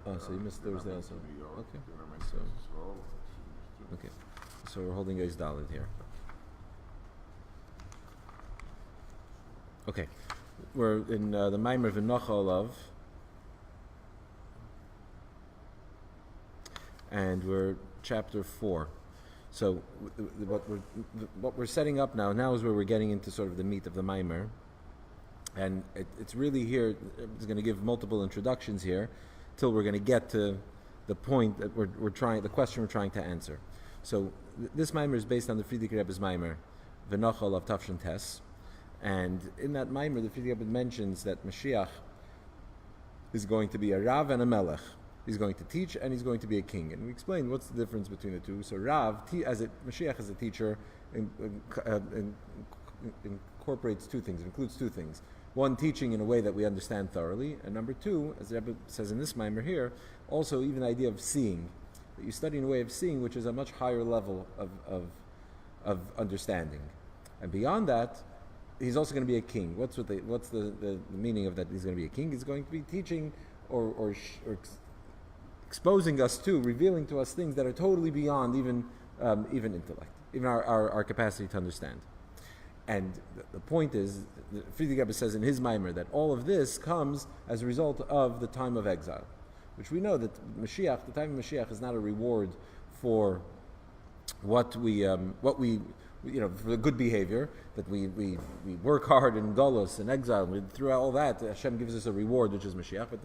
Oh, so you missed Thursday also. Okay. Okay. So we're holding Eis Dalet here. Okay. We're in the Maimer V'nocha Alav. And we're chapter 4. So what we're setting up now is where we're getting into sort of the meat of the Maimer. And it's really here, it's going to give multiple introductions here till we're going to get to the point that the question we're trying to answer. So this Maimer is based on the Friedrich Rebbe's Maimer, V'nocha Alav Tafshin Tes. And in that Maimer, the Friedrich Rebbe mentions that Mashiach is going to be a Rav and a Melech. He's going to teach and he's going to be a king. And we explained what's the difference between the two. So Rav, Mashiach as a teacher, incorporates two things, includes two things. One, teaching in a way that we understand thoroughly. And number two, as the Rebbe says in this Maimer here, also even the idea of seeing. That you study in a way of seeing, which is a much higher level of understanding. And beyond that, he's also going to be a king. What's the meaning of that he's going to be a king? He's going to be teaching or exposing us to, revealing to us things that are totally beyond even intellect, even our capacity to understand. And the point is, Friedrich Rebbe says in his Maimer that all of this comes as a result of the time of exile, which we know that Mashiach, the time of Mashiach, is not a reward for what we for the good behavior, that we work hard in Golos and exile, and through all that, Hashem gives us a reward, which is Mashiach. But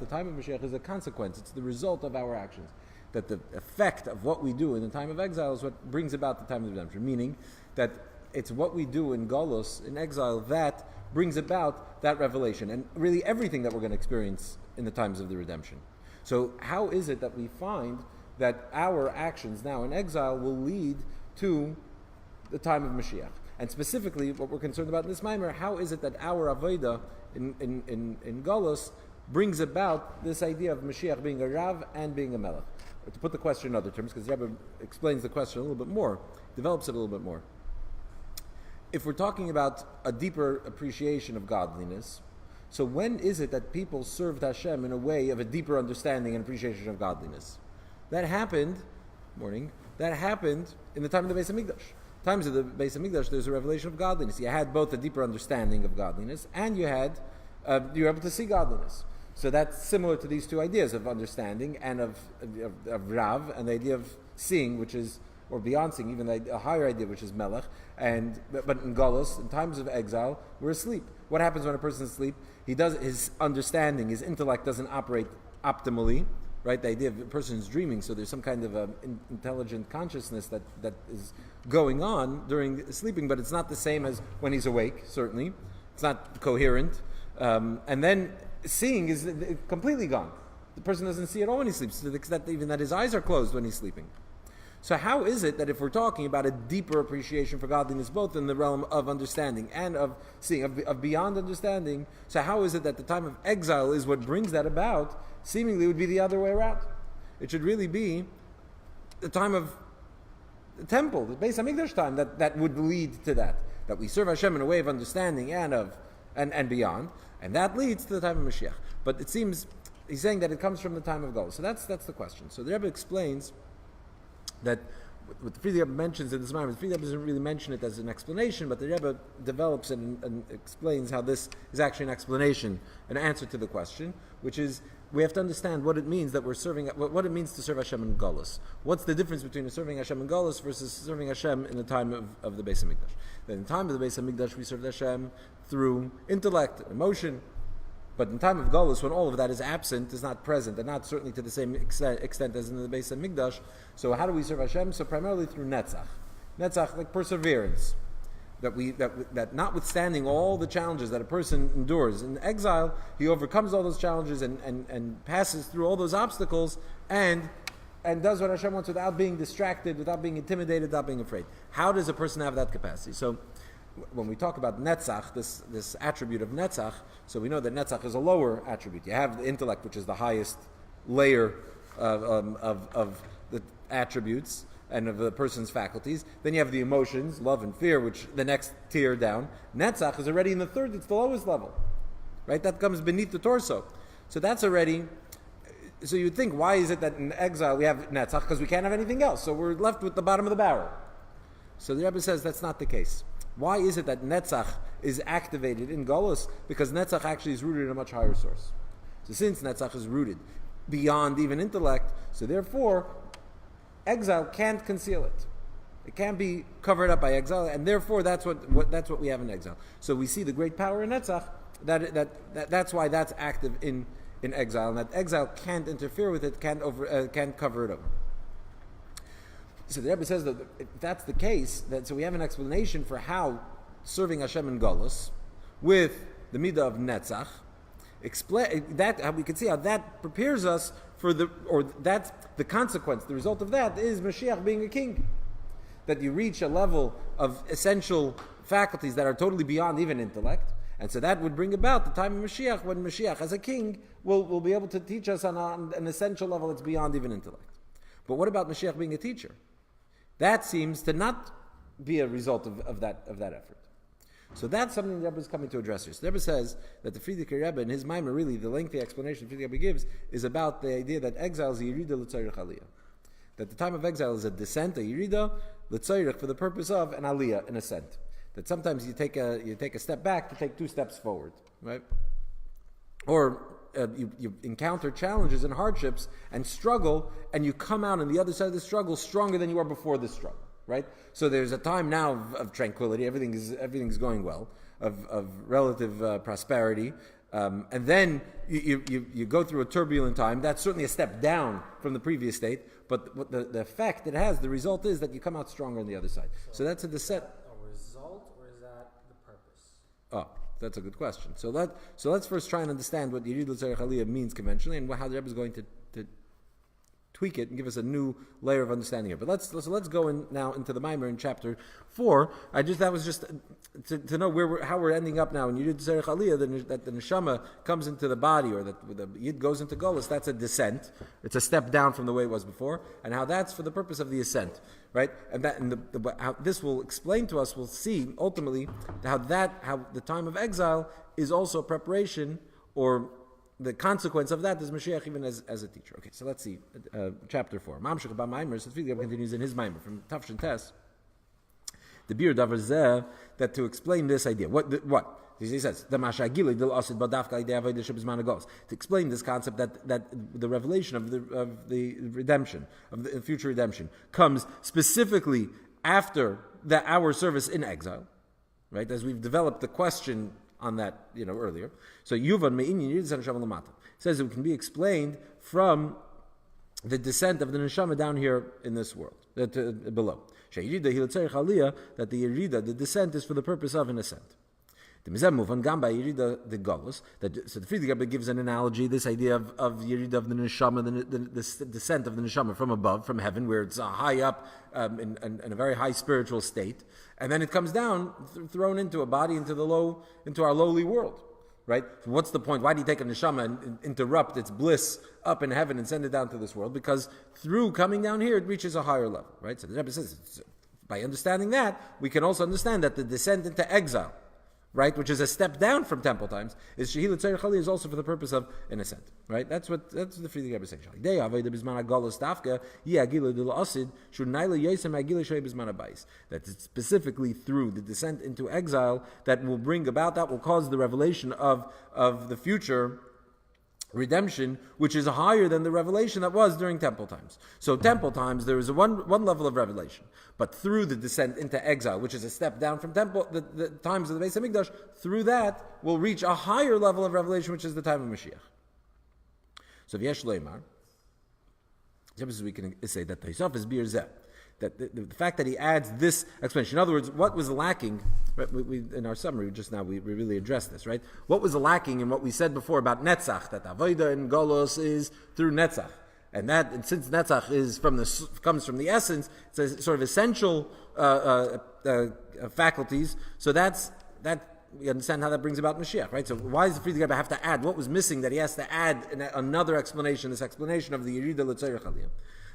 the time of Mashiach is a consequence. It's the result of our actions. That the effect of what we do in the time of exile is what brings about the time of redemption. Meaning that it's what we do in Golos, in exile, that brings about that revelation. And really everything that we're going to experience in the times of the redemption. So how is it that we find that our actions now in exile will lead to the time of Mashiach? And specifically, what we're concerned about in this Maimer, how is it that our Avodah in Golos brings about this idea of Mashiach being a Rav and being a Melech? Or to put the question in other terms, because Rebbe explains the question a little bit more, develops it a little bit more. If we're talking about a deeper appreciation of godliness, so when is it that people served Hashem in a way of a deeper understanding and appreciation of godliness? That happened in the time of the Beis Hamikdash. Times of the Beis Hamikdash, there's a revelation of godliness. You had both a deeper understanding of godliness, and you were able to see godliness. So that's similar to these two ideas of understanding and of Rav, and the idea of seeing, which is, or beyond seeing, even a higher idea, which is Melech. But in Golos, in times of exile, we're asleep. What happens when a person is asleep? His understanding, his intellect doesn't operate optimally. Right, the idea of a person is dreaming, so there's some kind of intelligent consciousness that is going on during sleeping, but it's not the same as when he's awake, certainly. It's not coherent. And then seeing is completely gone. The person doesn't see at all when he sleeps, to the extent even that his eyes are closed when he's sleeping. So how is it that if we're talking about a deeper appreciation for godliness, both in the realm of understanding and of seeing, of beyond understanding, so how is it that the time of exile is what brings that about? Seemingly it would be the other way around. It should really be the time of the temple, the Beis Hamikdash time, that would lead to that we serve Hashem in a way of understanding and beyond, and that leads to the time of Mashiach. But it seems he's saying that it comes from the time of Golos. So that's the question. So the Rebbe explains that what the Friedrich Rebbe mentions in this moment, the Friedrich Rebbe doesn't really mention it as an explanation, but the Rebbe develops it and explains how this is actually an explanation, an answer to the question, which is we have to understand what it means that we're serving, what it means to serve Hashem in Golos. What's the difference between serving Hashem in Golos versus serving Hashem in the time of the Beis Hamikdash? That in the time of the Beis Hamikdash we served Hashem through intellect, emotion, but in time of Golos, when all of that is absent, is not present, and not certainly to the same extent as in the Beis Hamikdash, so how do we serve Hashem? So primarily through netzach, like perseverance. That notwithstanding all the challenges that a person endures in exile, he overcomes all those challenges and passes through all those obstacles and does what Hashem wants without being distracted, without being intimidated, without being afraid. How does a person have that capacity? So when we talk about netzach, this attribute of netzach, so we know that netzach is a lower attribute. You have the intellect, which is the highest layer of the attributes and of the person's faculties. Then you have the emotions, love and fear, which the next tier down. Netzach is already in the third, it's the lowest level. Right? That comes beneath the torso. So that's already So you'd think, why is it that in exile we have Netzach? Because we can't have anything else. So we're left with the bottom of the barrel. So the Rebbe says that's not the case. Why is it that Netzach is activated in Golus? Because Netzach actually is rooted in a much higher source. So since Netzach is rooted beyond even intellect, so therefore exile can't conceal it. It can't be covered up by exile, and therefore that's what we have in exile. So we see the great power in Netzach. That's why that's active in exile, and that exile can't interfere with it, can't cover it over. So the Rebbe says that if that's the case, so we have an explanation for how serving Hashem in Golus with the midah of Netzach, how we can see how that prepares us for that's the consequence. The result of that is Mashiach being a king. That you reach a level of essential faculties that are totally beyond even intellect. And so that would bring about the time of Mashiach, when Mashiach, as a king, will be able to teach us on an essential level that's beyond even intellect. But what about Mashiach being a teacher? That seems to not be a result of that effort. So that's something the Rebbe is coming to address here. So the Rebbe says that the Frierdiker Rebbe, in his Maimer, really, the lengthy explanation the Frierdiker Rebbe gives, is about the idea that exile is a Yerida l'tzayrich aliyah. That the time of exile is a descent, a Yerida, l'tzayrich, for the purpose of an aliyah, an ascent. That sometimes you take a step back to take 2 steps forward, right? Or you encounter challenges and hardships and struggle, and you come out on the other side of the struggle stronger than you were before the struggle, right? So there's a time now of tranquility, everything's going well, of relative prosperity, and then you go through a turbulent time. That's certainly a step down from the previous state, but what the effect it has, the result is that you come out stronger on the other side. So that's a descent. Oh, that's a good question. So let's first try and understand what Yerid L'Tzarech Aliyah means conventionally, and how the Rebbe is going to tweak it and give us a new layer of understanding here. But let's go now into the Maimer in chapter 4. That was just to know how we're ending up now in Yerid L'Tzarech Aliyah, that the neshama comes into the body, or that the yid goes into Golus. That's a descent. It's a step down from the way it was before, and how that's for the purpose of the ascent. Right, and how this will explain to us. We'll see ultimately how the time of exile is also a preparation, or the consequence of that is Mashiach even as a teacher. Okay, so let's see chapter 4. Mamshech ba Maimer. So Frierdiker continues in his Maimer from Tafshin Tes. The Bir Davar Zeh, that to explain this idea, what? He says, to explain this concept that the revelation of the redemption, of the future redemption, comes specifically after our service in exile, right? As we've developed the question on that, earlier. So Yuvan Me'inyin says it can be explained from the descent of the neshama down here in this world, below. That the Yerida, the descent, is for the purpose of an ascent. So the Frierdiker gives an analogy, this idea of Yerida of the neshama, the descent of the neshama from above, from heaven, where it's high up in a very high spiritual state, and then it comes down, thrown into a body, into our lowly world, right? So what's the point? Why do you take a neshama and interrupt its bliss up in heaven and send it down to this world? Because through coming down here, it reaches a higher level, right? So the Rebbe says, by understanding that, we can also understand that the descent into exile, right, which is a step down from temple times, is Shehi L'Tzarech Aliyah, is also for the purpose of an ascent, right? That's what the Frierdiker Rebbe is saying. That it's specifically through the descent into exile that will cause the revelation of the future redemption, which is higher than the revelation that was during temple times. So temple times, there is one level of revelation, but through the descent into exile, which is a step down from temple, the times of the Beis Hamikdash, through that we'll reach a higher level of revelation, which is the time of Mashiach. So V'yesh Leimar, we can say that Taisaf is Bir Zeh, that the fact that he adds this explanation. In other words, what was lacking, right, we in our summary just now, we really addressed this, right? What was lacking in what we said before about Netzach, that Avodah in Golos is through Netzach. And since Netzach comes from the essence, it's a sort of essential faculties, so that we understand how that brings about Mashiach, right? So why does the Frierdiker Rebbe have to add? What was missing that he has to add another explanation, this explanation of the Yerida L'Tzarech Aliyah?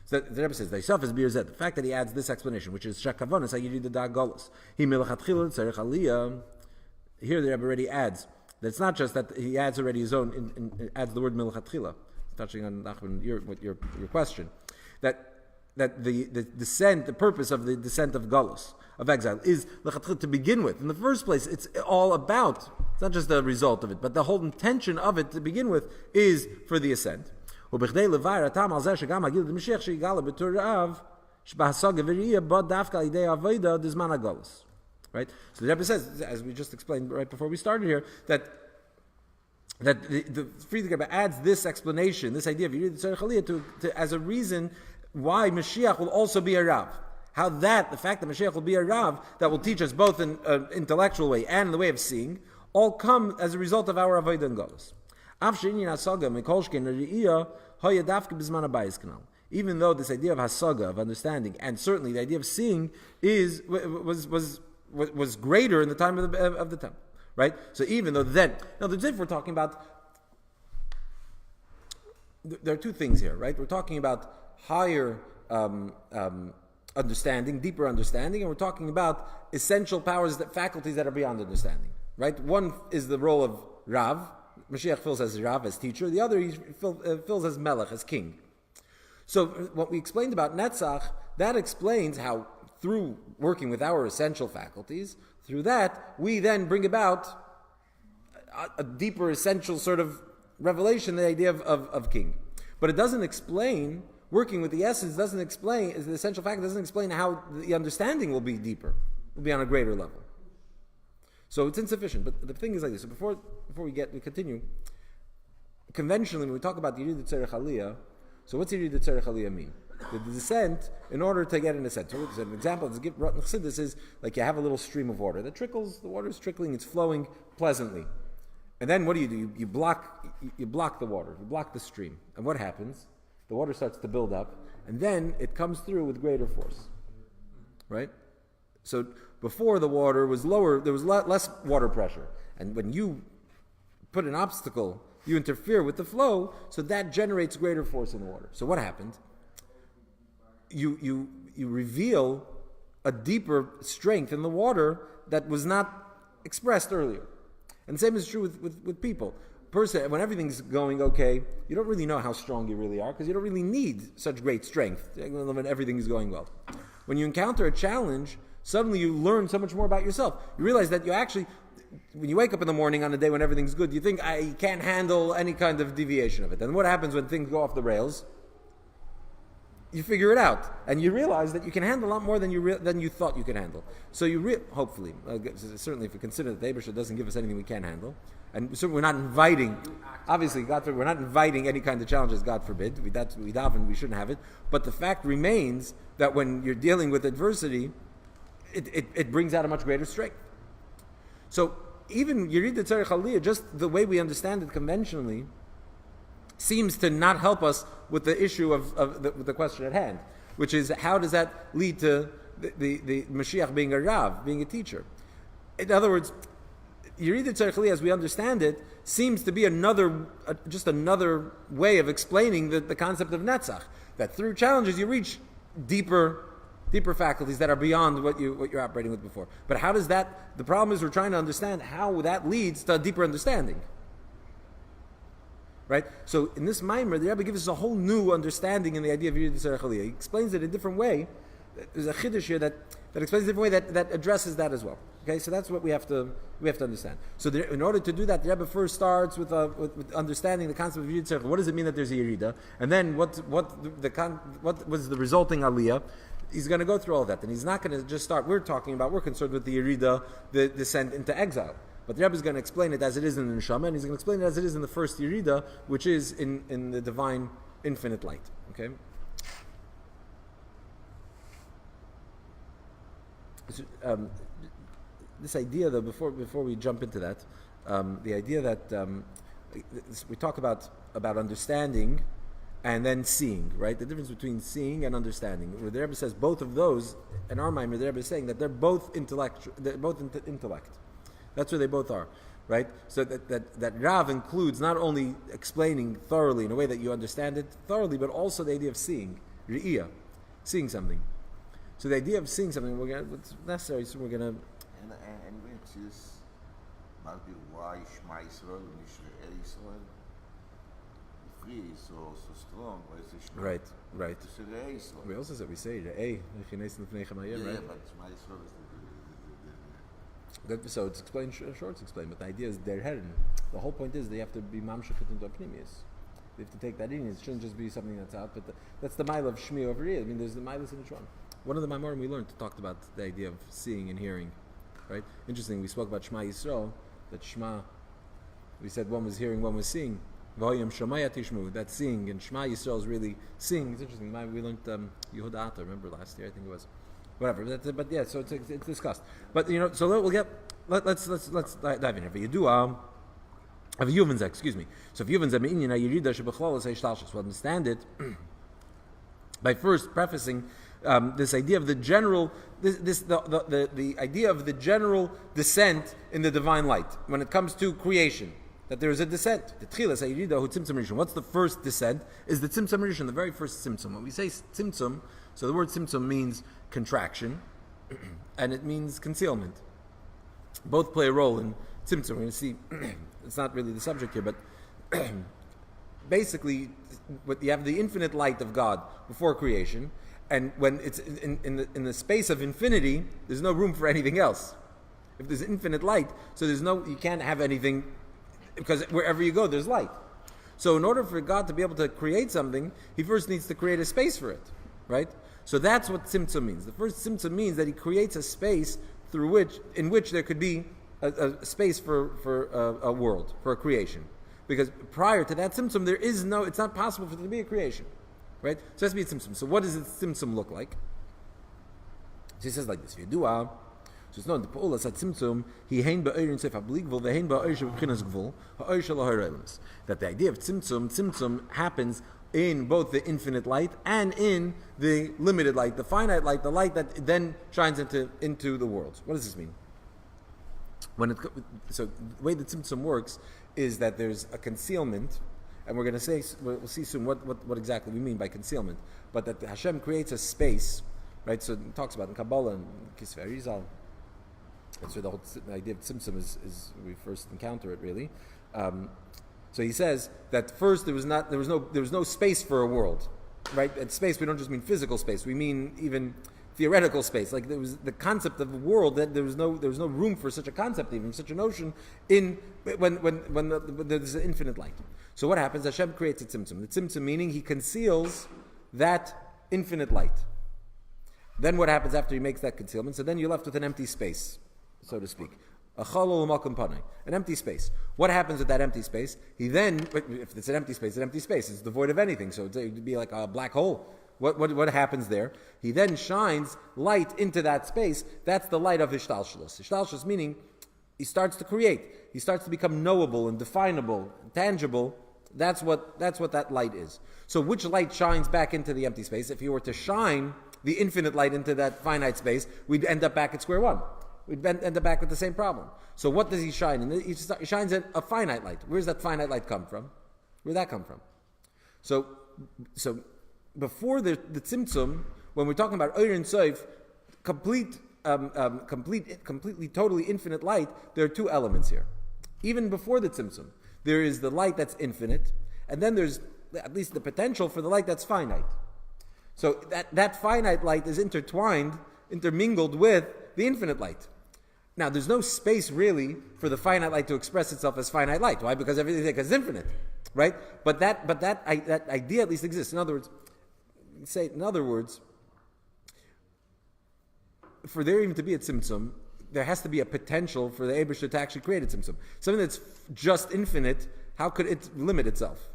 So the Rebbe says, the fact that he adds this explanation, which is Shakavonis HaYerida Da Golos, He Melchatchila L'Tzarech Aliyah. Here the Rebbe already adds that it's not just that he adds already his own, adds the word Melchatchila. touching on Nachman, your question, that the descent, the purpose of the descent of Galus, of exile, is to begin with. In the first place, it's all about, it's not just the result of it, but the whole intention of it to begin with is for the ascent. Right? So the Rebbe says, as we just explained right before we started here, that the Friedrich Rebbe adds this explanation, this idea of Yerid Tzarech Aliyah as a reason why Mashiach will also be a Rav. How the fact that Mashiach will be a Rav, that will teach us both in an intellectual way and in the way of seeing, all come as a result of our Avodah and Golus. Even though this idea of hasaga, of understanding, and certainly the idea of seeing was greater in the time of the temple, right? So even though then, now the diff we're talking about, there are two things here, right? We're talking about higher understanding, deeper understanding, and we're talking about essential powers, faculties that are beyond understanding, right? One is the role of Rav. Mashiach fills as Rav, as teacher. The other he fills as Melech, as king. So what we explained about Netzach, that explains how through working with our essential faculties, through that, we then bring about a deeper essential sort of revelation, the idea of king. But it doesn't explain, working with the essence doesn't explain, the essential fact doesn't explain how the understanding will be deeper, will be on a greater level. So it's insufficient. But the thing is like this. So before we continue, conventionally when we talk about Yerid Tzarech Aliyah, so what's Yerid Tzarech Aliyah mean? The descent, in order to get an ascent. So an example to give Rotten Chassidus is like you have a little stream of water that trickles, the water is trickling, it's flowing pleasantly. And then what do? You block the water, you block the stream. And what happens? The water starts to build up, and then it comes through with greater force. Right? So before the water was lower, there was less water pressure. And when you put an obstacle, you interfere with the flow, so that generates greater force in the water. So what happened? You reveal a deeper strength in the water that was not expressed earlier. And the same is true with people. Person, when everything's going okay, you don't really know how strong you really are because you don't really need such great strength when everything is going well. When you encounter a challenge, suddenly you learn so much more about yourself. You realize that you actually, when you wake up in the morning on a day when everything's good, you think, I can't handle any kind of deviation of it. And what happens when things go off the rails? You figure it out, and you realize that you can handle a lot more than you thought you could handle. So hopefully, certainly if we consider that the Eibusher doesn't give us anything we can't handle, and so we're not inviting, obviously, God forbid, we're not inviting any kind of challenges, God forbid, we daven, we shouldn't have it, but the fact remains that when you're dealing with adversity, it brings out a much greater strength. So even Yerid Tzarech Aliyah, just the way we understand it conventionally, seems to not help us with the issue of the question at hand, which is how does that lead to the Mashiach being a Rav, being a teacher? In other words, Yerid Tzarech Aliyah, as we understand it, seems to be just another way of explaining the concept of Netzach, that through challenges you reach deeper faculties that are beyond what you're operating with before. But how does that? The problem is we're trying to understand how that leads to a deeper understanding. Right? So in this Maimer, the Rebbe gives us a whole new understanding in the idea of Yerid Tzarech Aliyah. He explains it a different way. There's a chiddush here that explains it a different way that addresses that as well. Okay, so that's what we have to understand. So in order to do that, the Rebbe first starts with understanding the concept of Yerid Tzarech. What does it mean that there's a Yerida? And then what was the resulting Aliyah? He's going to go through all that, and he's not going to just start. We're concerned with the Yerida, the descent into exile. But the Rebbe is going to explain it as it is in the Neshama, and he's going to explain it as it is in the first Yerida, which is in the divine infinite light. Okay. So, this idea, though, before we jump into that, the idea that we talk about understanding and then seeing, right? The difference between seeing and understanding. Where the Rebbe says both of those, in our mind, the Rebbe is saying that they're both intellect. That's where they both are, right? So that Rav includes not only explaining thoroughly in a way that you understand it thoroughly, but also the idea of seeing, Re'iyah, seeing something. So the idea of seeing something, what's necessary, so we're going to... And when it says about the why Shema Yisrael, Yisrael, free, so strong. Why is it Right. To say the A, so. We also said we say the A. Right? Yeah, but Shema Yisrael is Good. So it's explained short. It's explained, but the idea is their head. The whole point is they have to be mamshakut into opnimius. They have to take that in. It shouldn't just be something that's out. But that's the mile of Shmi over here. I mean, there's the miles in each one. One of the Maimorim we learned talked about the idea of seeing and hearing. Right? Interesting. We spoke about Shema Yisrael. That Shema. We said one was hearing, one was seeing. V'hoyam Shemaya Tishmu. That's seeing, and Shema Yisrael is really seeing. It's interesting. We learned Yehuda Atta. Remember last year? I think it was. Whatever. But yeah. So it's discussed. But so we'll get. Let's dive in here. But you do. Of Yuvan's, excuse me. So if Yuvan's a me'inyan ha'yirida shebechlal ha'ishtalshus, we'll understand it by first prefacing this idea of the general, the idea of the general descent in the divine light when it comes to creation. That there is a descent. The tchilas ha'yirida hu tzimtzum rishon. What's the first descent? Is the tzimtzum rishon, the very first tzimtzum. When we say tzimtzum, so the word tzimtzum means contraction, and it means concealment. Both play a role in tzimtzum. We're going to see. It's not really the subject here, but basically, you have the infinite light of God before creation, and when it's in the space of infinity, there's no room for anything else. If there's infinite light, so you can't have anything, because wherever you go, there's light. So in order for God to be able to create something, He first needs to create a space for it, right? So that's what tzimtzum means. The first tzimtzum means that He creates a space in which there could be a space for a world, for a creation. Because prior to that tzimtzum, it's not possible for there to be a creation. Right? So it has to be a tzimtzum. So what does a tzimtzum look like? So he says like this, Yedua, so it's known, the Pa'ulas at tzimtzum, he hein ba'orin seif ha'bligvul, the hein ba'or sheb'chinas gvul, ha'or shel ha'oreilus. That the idea of tzimtzum happens in both the infinite light and in the limited light, the finite light, the light that then shines into the world. What does this mean? So the way the tzimtzum works is that there's a concealment, and we'll see soon what exactly we mean by concealment, but that Hashem creates a space, right? So it talks about in Kabbalah and Kisvei Arizal. That's where the whole idea of tzimtzum is we first encounter it really. So he says that first there was no space for a world, right? And space, we don't just mean physical space, we mean even theoretical space. Like there was the concept of a world, that there was no room for such a concept, even such a notion when there's an infinite light. So what happens? Hashem creates a tzimtzum. The tzimtzum meaning He conceals that infinite light. Then what happens after He makes that concealment? So then you're left with an empty space, so to speak. An empty space. What happens with that empty space? He then, if it's an empty space, it's devoid of anything. So it'd be like a black hole. What happens there? He then shines light into that space. That's the light of Ishtalshalos. Ishtalshalos meaning he starts to create. He starts to become knowable and definable, tangible. That's what that light is. So which light shines back into the empty space? If you were to shine the infinite light into that finite space, we'd end up back at square one. We'd end up back with the same problem. So what does He shine in? He shines in a finite light. Where does that finite light come from? Where did that come from? So before the tzimtzum, when we're talking about Oir Soif, completely, totally infinite light, there are two elements here. Even before the tzimtzum, there is the light that's infinite, and then there's at least the potential for the light that's finite. So that finite light is intermingled with the infinite light. Now, there's no space really for the finite light to express itself as finite light. Why? Because everything is infinite, right? But that idea at least exists. In other words, for there even to be a tzimtzum, there has to be a potential for the Eibusher to actually create a tzimtzum. Something that's just infinite, how could it limit itself?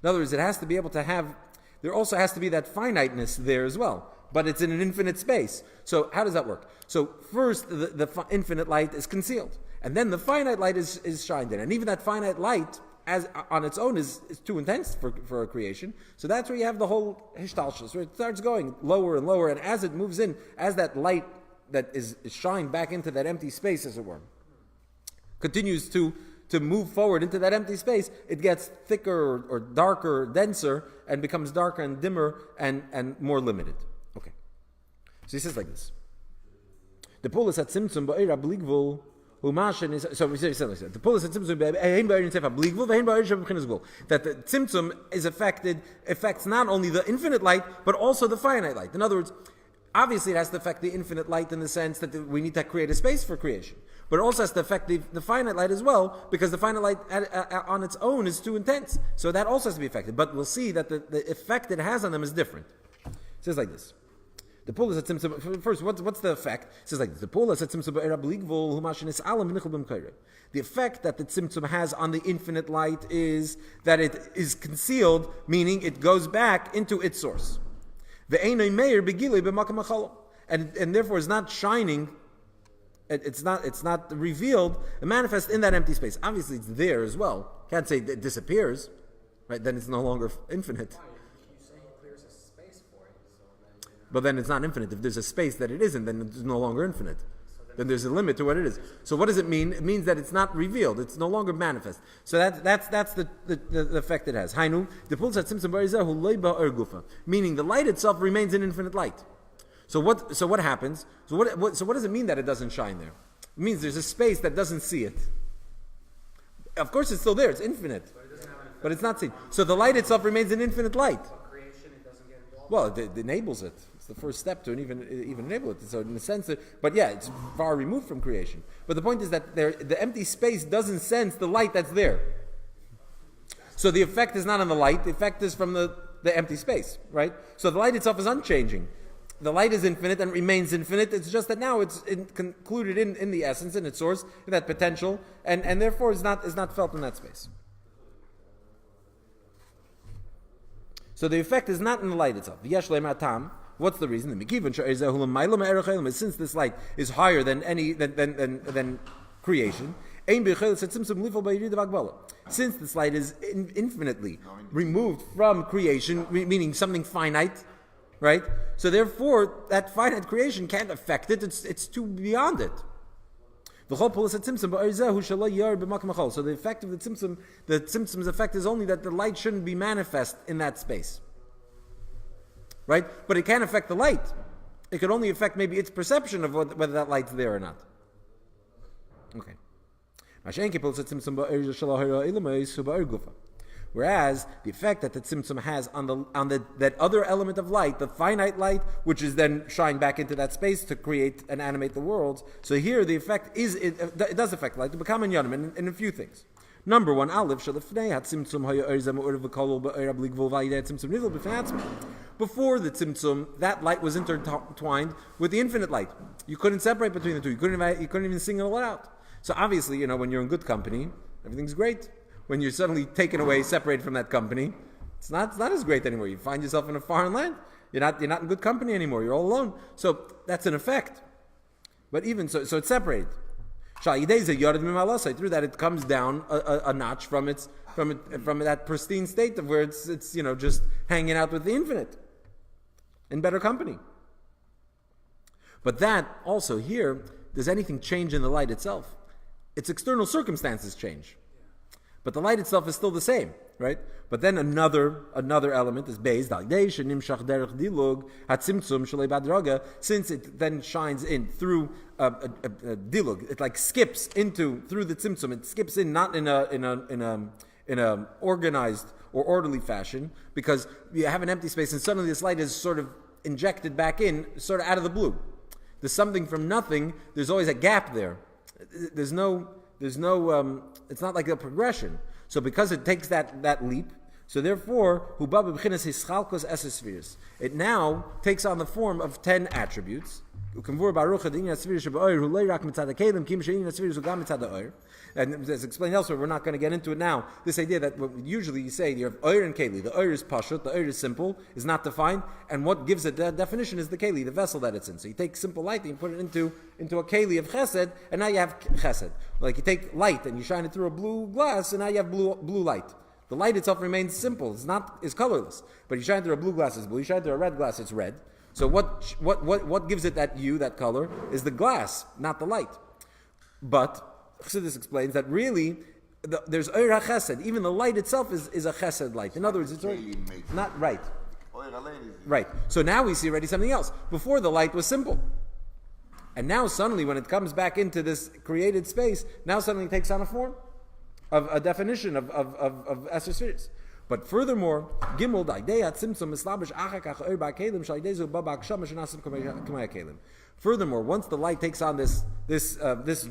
In other words, it has to be able to have. There also has to be that finiteness there as well. But it's in an infinite space. So how does that work? So first, the infinite light is concealed. And then the finite light is shined in. And even that finite light, as on its own, is too intense for a creation. So that's where you have the whole hishtalshus, where it starts going lower and lower. And as it moves in, as that light that is shined back into that empty space, as it were, continues to move forward into that empty space, it gets thicker or darker, denser, and becomes darker and dimmer and more limited. Okay. So he says like this. The Pa'ulas at tzimtzum ba'ir ha'bligvul Humashin is so we say the pull is a tzimtzum that the tzimtzum is affects not only the infinite light but also the finite light. In other words, obviously it has to affect the infinite light in the sense that we need to create a space for creation, but it also has to affect the finite light as well, because the finite light on its own is too intense. So that also has to be affected. But we'll see that the effect it has on them is different. It says like this. The pull is a tzimtzum. First, what's the effect? It says like this. The pull is a tzimtzum be'era b'ligvul humashin is alam v'nichel b'mkayre. The effect that the tzimtzum has on the infinite light is that it is concealed, meaning it goes back into its source. Ve'enoi meir begilei b'makam hachalom, and therefore is not shining. It's not revealed and manifest in that empty space. Obviously, it's there as well. Can't say it disappears, right? Then it's no longer infinite. But then it's not infinite. If there's a space that it isn't, then it's no longer infinite. Then there's a limit to what it is. So what does it mean? It means that it's not revealed. It's no longer manifest. So that's the effect it has. Hainu, the pulsat tzimtzum barizahu loiba gufa, meaning the light itself remains in infinite light. So what happens? So what does it mean that it doesn't shine there? It means there's a space that doesn't see it. Of course, it's still there. It's infinite, but it's not seen. So the light itself remains in infinite light. Well, it enables it. It's the first step to even enable it. So in a sense, but yeah, it's far removed from creation. But the point is that the empty space doesn't sense the light that's there. So the effect is not on the light. The effect is from the empty space, right? So the light itself is unchanging. The light is infinite and remains infinite. It's just that now it's concluded in the essence, in its source, in that potential, and therefore is not felt in that space. So the effect is not in the light itself. What's the reason? Since this light is higher than creation, since this light is infinitely removed from creation, meaning something finite, right? So therefore, that finite creation can't affect it. It's too beyond it. So the effect of the tzimtzum's effect is only that the light shouldn't be manifest in that space, right? But it can't affect the light. It could only affect maybe its perception of whether that light's there or not. Okay. Whereas the effect that the tzimtzum has on that other element of light, the finite light, which is then shine back into that space to create and animate the worlds. So here the effect is it does affect light to become in yanim in a few things. Number one, Alav before the tzimtzum, that light was intertwined with the infinite light. You couldn't separate between the two. You couldn't even single it out. So obviously, when you're in good company, everything's great. When you're suddenly taken away, separated from that company, it's not as great anymore. You find yourself in a foreign land. You're not in good company anymore. You're all alone. So that's an effect. But even so it's separated. Through that it comes down a notch from that pristine state of where it's just hanging out with the infinite in better company. But that also here, does anything change in the light itself? Its external circumstances change. But the light itself is still the same, right? But then another element is based since it then shines in through a dilug. It like skips through the tzimtzum. It skips in not in a organized or orderly fashion, because you have an empty space and suddenly this light is sort of injected back in, sort of out of the blue. There's something from nothing. There's always a gap there. There's no. It's not like a progression. So because it takes that leap, so therefore, it now takes on the form of 10 attributes. And as explained elsewhere, we're not going to get into it now. This idea that what usually you say, you have oir and keli. The oir is pashut, the oir is simple, is not defined, and what gives it that definition is the keli, the vessel that it's in. So you take simple light and you put it into a keli of chesed, and now you have chesed. Like you take light and you shine it through a blue glass, and now you have blue light. The light itself remains simple; it's colorless. But you shine through a blue glass, it's blue. You shine through a red glass, it's red. So what gives it that color is the glass, not the light. But Chassidus explains that really there's Oir HaChesed. Even the light itself is a Chesed light. In other words, it's not right. Right. So now we see already something else. Before the light was simple. And now suddenly, when it comes back into this created space, now suddenly it takes on a form of a definition of Esther spheres. But furthermore, Gimel Daidea Tzimtzum Mislabish Achakach Oir Kelim Shaidezu Babak Shamash Nasim Kumaya Kelim. Furthermore, once the light takes on this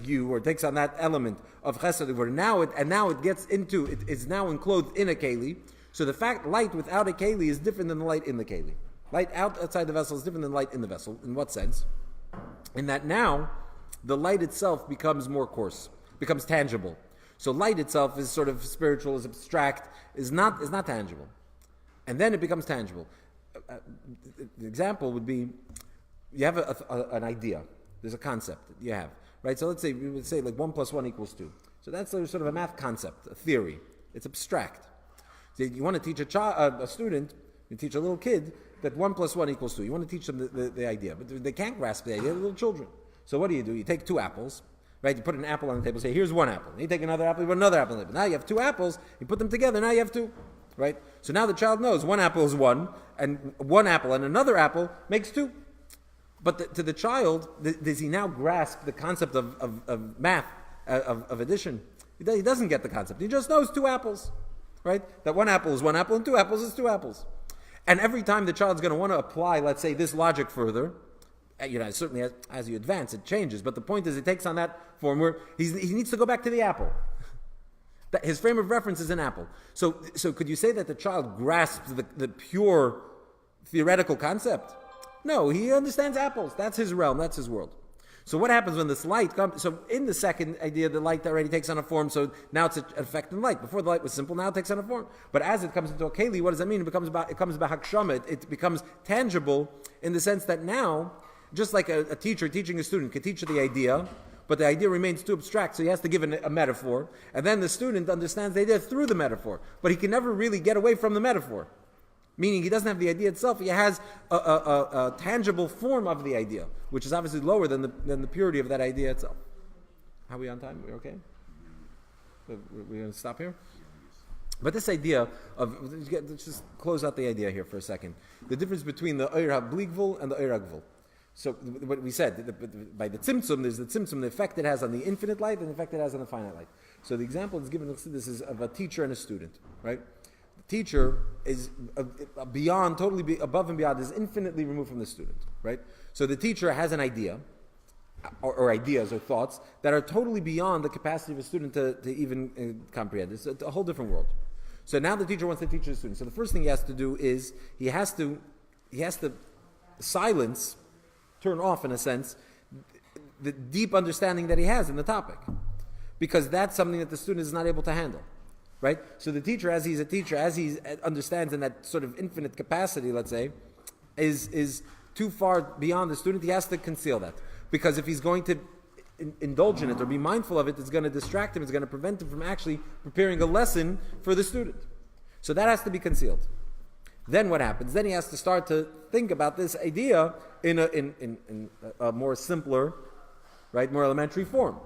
hue, or takes on that element of Chesed, where now it gets into, it is now enclosed in a keli. So the fact light without a keli is different than the light in the keli. Light outside the vessel is different than light in the vessel. In what sense? In that now the light itself becomes more coarse, becomes tangible. So light itself is sort of spiritual, is abstract, is not tangible, and then it becomes tangible. The example would be, you have an idea. There's a concept that you have, right? So let's say we would say like 1 + 1 = 2. So that's sort of a math concept, a theory. It's abstract. So you want to teach a student, you teach a little kid that 1 + 1 = 2. You want to teach them the idea, but they can't grasp the idea. They're little children. So what do? You take 2 apples. Right, you put an apple on the table, say, here's 1 apple. And you take another apple, you put another apple on the table. Now you have 2 apples, you put them together, now you have 2. Right? So now the child knows 1 apple is 1, and 1 apple and another apple makes 2. But to the child, does he now grasp the concept of math, of addition? He doesn't get the concept. He just knows 2 apples. Right? That 1 apple is 1 apple, and 2 apples is 2 apples. And every time the child's going to want to apply, let's say, this logic further, certainly as you advance, it changes. But the point is, it takes on that form where he needs to go back to the apple. His frame of reference is an apple. So could you say that the child grasps the pure theoretical concept? No, he understands apples. That's his realm. That's his world. So what happens when this light comes? So in the second idea, the light already takes on a form. So now it's an effect in light. Before the light was simple, now it takes on a form. But as it comes into a keli, what does that mean? It comes about hakshama. It becomes tangible in the sense that now, just like a teacher teaching a student can teach the idea, but the idea remains too abstract, so he has to give a metaphor, and then the student understands the idea through the metaphor, but he can never really get away from the metaphor. Meaning he doesn't have the idea itself, he has a tangible form of the idea, which is obviously lower than the purity of that idea itself. How are we on time? We're okay? We're going to stop here? But this idea of, let's just close out the idea here for a second. The difference between the Oir HaBligvul and the Oir HaGvul. So what we said, by the tzimtzum, there's the tzimtzum, the effect it has on the infinite light and the effect it has on the finite light. So the example that's given, this is of a teacher and a student, right? The teacher is beyond, totally above and beyond, is infinitely removed from the student, right? So the teacher has an idea, or ideas or thoughts, that are totally beyond the capacity of a student to even comprehend. It's a whole different world. So now the teacher wants to teach the student. So the first thing he has to do is, he has to silence, turn off, in a sense, the deep understanding that he has in the topic. Because that's something that the student is not able to handle. Right? So the teacher, as he's a teacher, as he understands in that sort of infinite capacity, let's say, is too far beyond the student, he has to conceal that. Because if he's going to indulge in it or be mindful of it, it's going to distract him, it's going to prevent him from actually preparing a lesson for the student. So that has to be concealed. Then what happens? Then he has to start to think about this idea in a more simpler, right, more elementary form,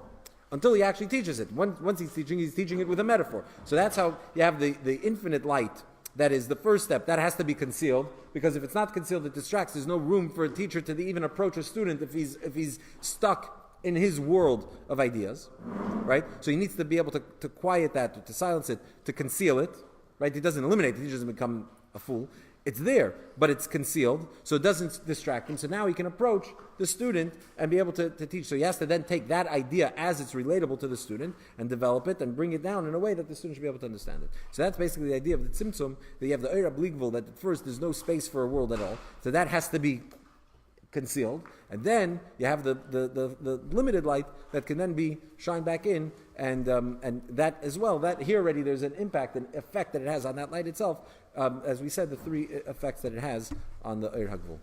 until he actually teaches it. Once he's teaching it with a metaphor. So that's how you have the infinite light. That is the first step. That has to be concealed, because if it's not concealed, it distracts. There's no room for a teacher to even approach a student if he's stuck in his world of ideas, right? So he needs to be able to quiet that, to silence it, to conceal it, right? He doesn't eliminate it. He doesn't become a fool. It's there, but it's concealed, so it doesn't distract him. So now he can approach the student and be able to teach. So he has to then take that idea as it's relatable to the student and develop it and bring it down in a way that the student should be able to understand it. So that's basically the idea of the tzimtzum, that you have the Oir HaBligvul, that at first there's no space for a world at all. So that has to be concealed. And then you have the limited light that can then be shined back in, and that as well, that here already there's an impact, an effect that it has on that light itself. As we said, the 3 effects that it has on the Oir HaGvul.